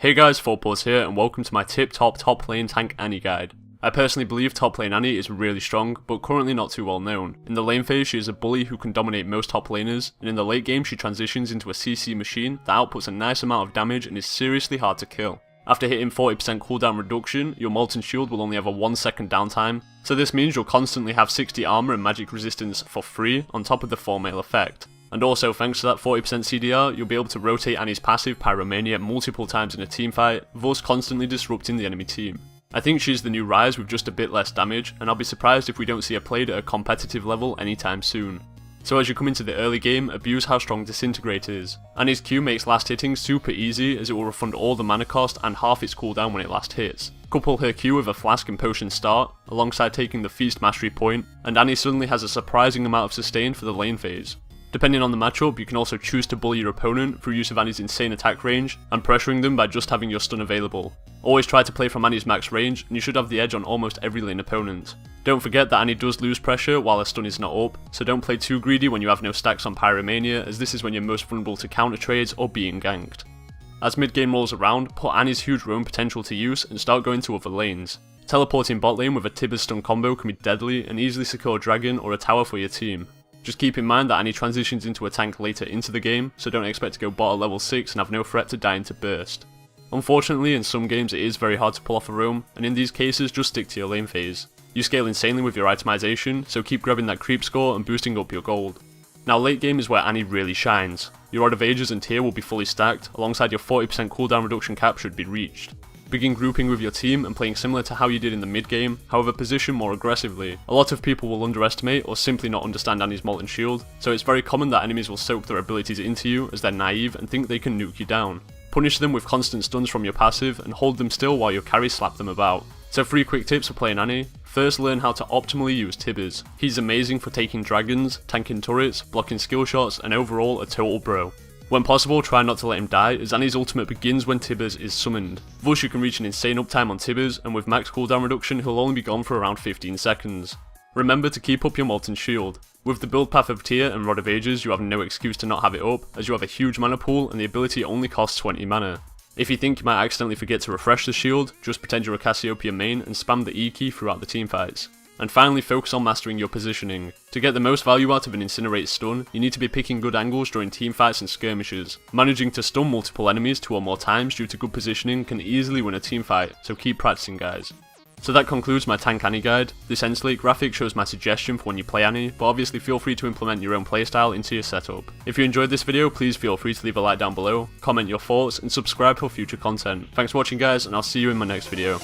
Hey guys, 4Paws here and welcome to my top lane tank Annie guide. I personally believe top lane Annie is really strong, but currently not too well known. In the lane phase she is a bully who can dominate most top laners, and in the late game she transitions into a CC machine that outputs a nice amount of damage and is seriously hard to kill. After hitting 40% cooldown reduction, your Molten Shield will only have a 1 second downtime, so this means you'll constantly have 60 armor and magic resistance for free on top of the 4-mail effect. And also, thanks to that 40% CDR, you'll be able to rotate Annie's passive Pyromania multiple times in a teamfight, thus constantly disrupting the enemy team. I think she's the new Rise with just a bit less damage, and I'll be surprised if we don't see her played at a competitive level anytime soon. So as you come into the early game, abuse how strong Disintegrate is. Annie's Q makes last hitting super easy as it will refund all the mana cost and half its cooldown when it last hits. Couple her Q with a Flask and Potion start, alongside taking the Feast Mastery point, and Annie suddenly has a surprising amount of sustain for the lane phase. Depending on the matchup, you can also choose to bully your opponent through use of Annie's insane attack range, and pressuring them by just having your stun available. Always try to play from Annie's max range, and you should have the edge on almost every lane opponent. Don't forget that Annie does lose pressure while her stun is not up, so don't play too greedy when you have no stacks on Pyromania, as this is when you're most vulnerable to counter trades or being ganked. As mid game rolls around, put Annie's huge roam potential to use and start going to other lanes. Teleporting bot lane with a Tibbers stun combo can be deadly and easily secure a dragon or a tower for your team. Just keep in mind that Annie transitions into a tank later into the game, so don't expect to go bot at level 6 and have no threat to dying to burst. Unfortunately, in some games it is very hard to pull off a roam, and in these cases just stick to your lane phase. You scale insanely with your itemization, so keep grabbing that creep score and boosting up your gold. Now late game is where Annie really shines. Your Rod of Ages and tier will be fully stacked, alongside your 40% cooldown reduction cap should be reached. Begin grouping with your team and playing similar to how you did in the mid game, however position more aggressively. A lot of people will underestimate or simply not understand Annie's Molten Shield, so it's very common that enemies will soak their abilities into you as they're naive and think they can nuke you down. Punish them with constant stuns from your passive and hold them still while your carry slap them about. So 3 quick tips for playing Annie. First, learn how to optimally use Tibbers. He's amazing for taking dragons, tanking turrets, blocking skill shots, and overall a total bro. When possible, try not to let him die, as Annie's ultimate begins when Tibbers is summoned. Thus you can reach an insane uptime on Tibbers, and with max cooldown reduction he'll only be gone for around 15 seconds. Remember to keep up your Molten Shield. With the build path of Tier and Rod of Ages you have no excuse to not have it up, as you have a huge mana pool and the ability only costs 20 mana. If you think you might accidentally forget to refresh the shield, just pretend you're a Cassiopeia main and spam the E key throughout the teamfights. And finally, focus on mastering your positioning. To get the most value out of an Incinerate stun, you need to be picking good angles during teamfights and skirmishes. Managing to stun multiple enemies 2 or more times due to good positioning can easily win a teamfight, so keep practicing guys. So that concludes my tank Annie guide. This end slate graphic shows my suggestion for when you play Annie, but obviously feel free to implement your own playstyle into your setup. If you enjoyed this video, please feel free to leave a like down below, comment your thoughts, and subscribe for future content. Thanks for watching guys, and I'll see you in my next video.